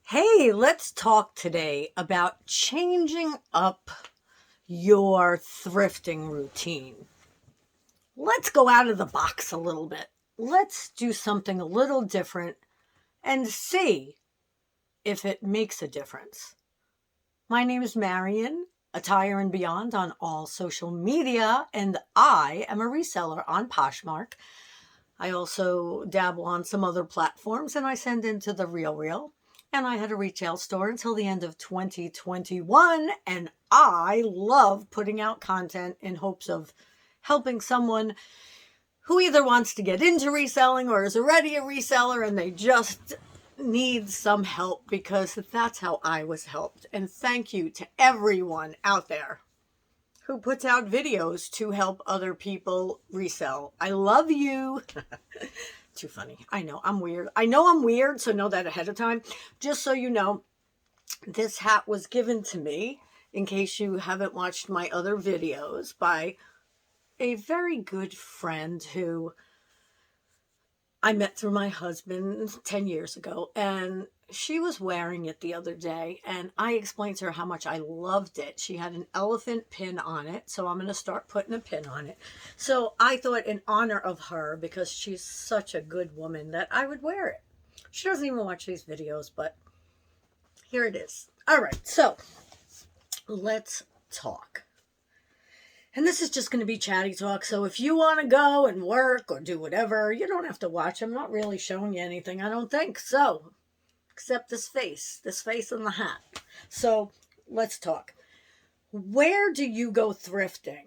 Hey, let's talk today about changing up your thrifting routine. Let's go out of the box a little bit. Let's do something a little different and see if it makes a difference. My name is Marion, Attire and Beyond on all social media, and I am a reseller on Poshmark. I also dabble on some other platforms and I send into the Real. And I had a retail store until the end of 2021. And I love putting out content in hopes of helping someone who either wants to get into reselling or is already a reseller and they just need some help, because that's how I was helped. And thank you to everyone out there who puts out videos to help other people resell. I love you. Too funny. I know I'm weird, so know that ahead of time. Just so you know, this hat was given to me, in case you haven't watched my other videos, by a very good friend who I met through my husband 10 years ago, and she was wearing it the other day, and I explained to her how much I loved it. She had an elephant pin on it, so I'm going to start putting a pin on it. So I thought, in honor of her, because she's such a good woman, that I would wear it. She doesn't even watch these videos, but here it is. All right, so let's talk. And this is just going to be chatty talk. So if you want to go and work or do whatever, you don't have to watch. I'm not really showing you anything, I don't think. So, except this face and the hat. So let's talk. Where do you go thrifting?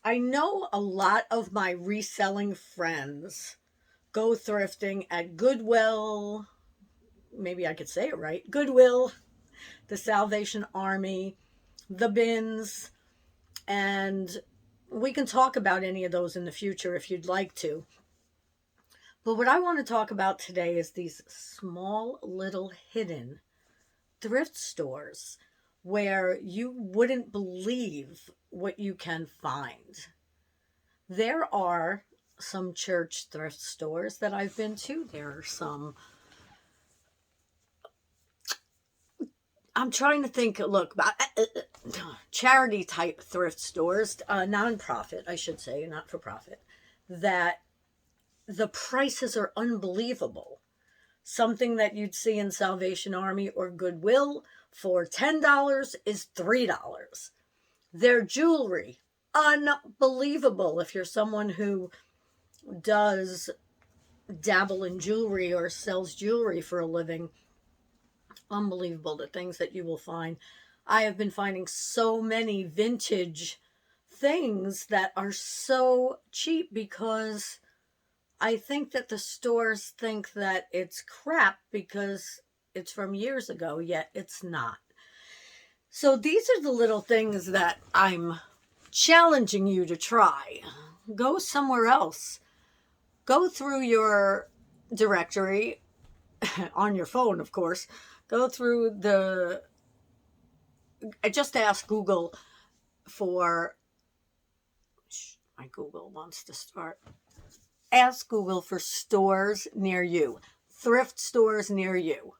I know a lot of my reselling friends go thrifting at Goodwill. Maybe I could say it right. Goodwill, the Salvation Army, the bins. And we can talk about any of those in the future if you'd like to. But what I want to talk about today is these small little hidden thrift stores where you wouldn't believe what you can find. There are some church thrift stores that I've been to. There are some, I'm trying to think, look, charity type thrift stores, nonprofit, I should say, not for profit, that the prices are unbelievable. Something that you'd see in Salvation Army or Goodwill for $10 is $3. Their jewelry, unbelievable. If you're someone who does dabble in jewelry or sells jewelry for a living, unbelievable the things that you will find. I have been finding so many vintage things that are so cheap because I think that the stores think that it's crap because it's from years ago, yet it's not. So these are the little things that I'm challenging you to try. Go somewhere else. Go through your directory on your phone, of course. Go through just ask Google for, my Google wants to start. Ask Google for stores near you, thrift stores near you.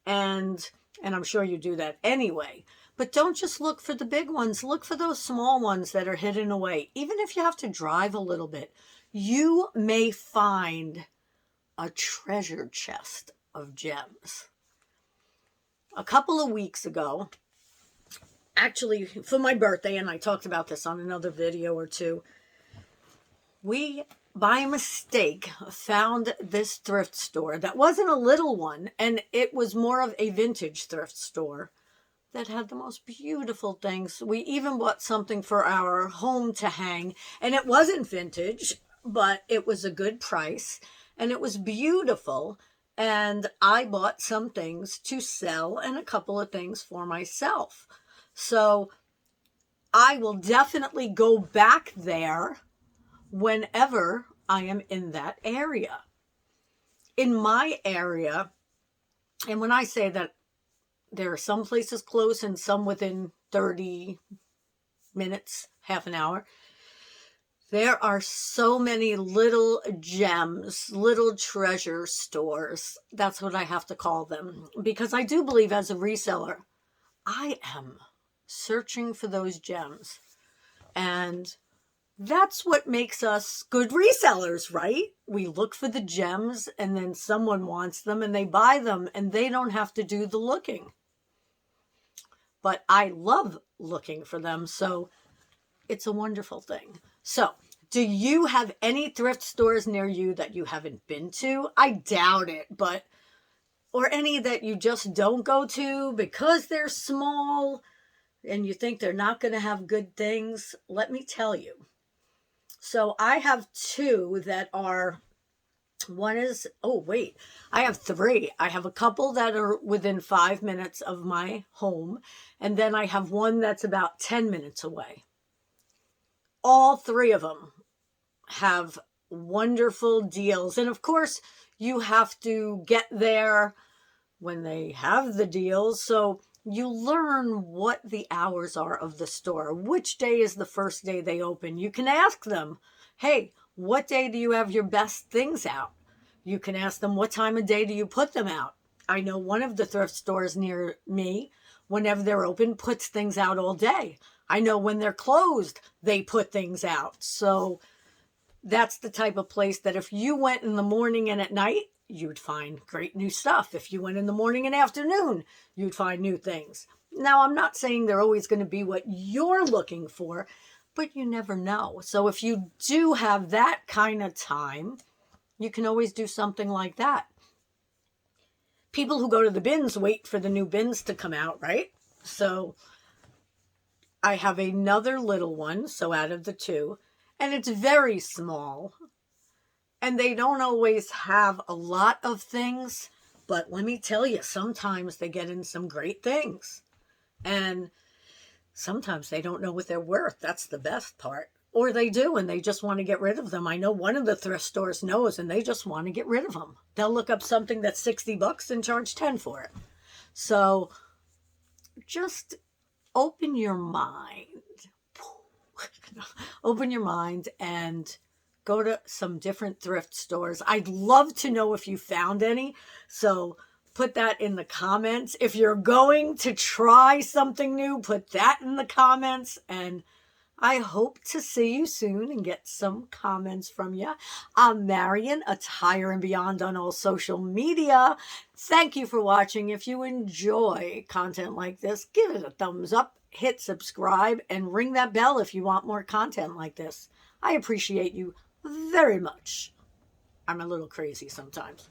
And I'm sure you do that anyway. But don't just look for the big ones. Look for those small ones that are hidden away. Even if you have to drive a little bit, you may find a treasure chest of gems. A couple of weeks ago, actually for my birthday, and I talked about this on another video or two, we, by mistake, found this thrift store that wasn't a little one, and it was more of a vintage thrift store that had the most beautiful things. We even bought something for our home to hang, and it wasn't vintage, but it was a good price, and it was beautiful, and I bought some things to sell and a couple of things for myself. So I will definitely go back there whenever I am in that area. In my area, and when I say that there are some places close and some within 30 minutes, half an hour, There are so many little gems, little treasure stores. That's what I have to call them. Because I do believe as a reseller, I am searching for those gems. And that's what makes us good resellers, right? We look for the gems and then someone wants them and they buy them and they don't have to do the looking. But I love looking for them, so it's a wonderful thing. So, do you have any thrift stores near you that you haven't been to? I doubt it, but or any that you just don't go to because they're small and you think they're not going to have good things? Let me tell you. So, I have two that are I have three. I have a couple that are within 5 minutes of my home, and then I have one that's about 10 minutes away. All three of them have wonderful deals. And of course, you have to get there when they have the deals. So you learn what the hours are of the store, which day is the first day they open. You can ask them, hey, what day do you have your best things out? You can ask them, what time of day do you put them out? I know one of the thrift stores near me, whenever they're open, puts things out all day. I know when they're closed, they put things out. So that's the type of place that if you went in the morning and at night, you'd find great new stuff. If you went in the morning and afternoon, you'd find new things. Now, I'm not saying they're always going to be what you're looking for, but you never know. So if you do have that kind of time, you can always do something like that. People who go to the bins wait for the new bins to come out, right? So I have another little one, so out of the two, and it's very small. And they don't always have a lot of things, but let me tell you, sometimes they get in some great things. And sometimes they don't know what they're worth. That's the best part. Or they do, and they just want to get rid of them. I know one of the thrift stores knows, and they just want to get rid of them. They'll look up something that's $60 and charge 10 for it. So just open your mind. Open your mind and go to some different thrift stores. I'd love to know if you found any. So put that in the comments. If you're going to try something new, put that in the comments. And I hope to see you soon and get some comments from you. I'm Marion, Attire and Beyond on all social media. Thank you for watching. If you enjoy content like this, give it a thumbs up, hit subscribe, and ring that bell if you want more content like this. I appreciate you very much. I'm a little crazy sometimes.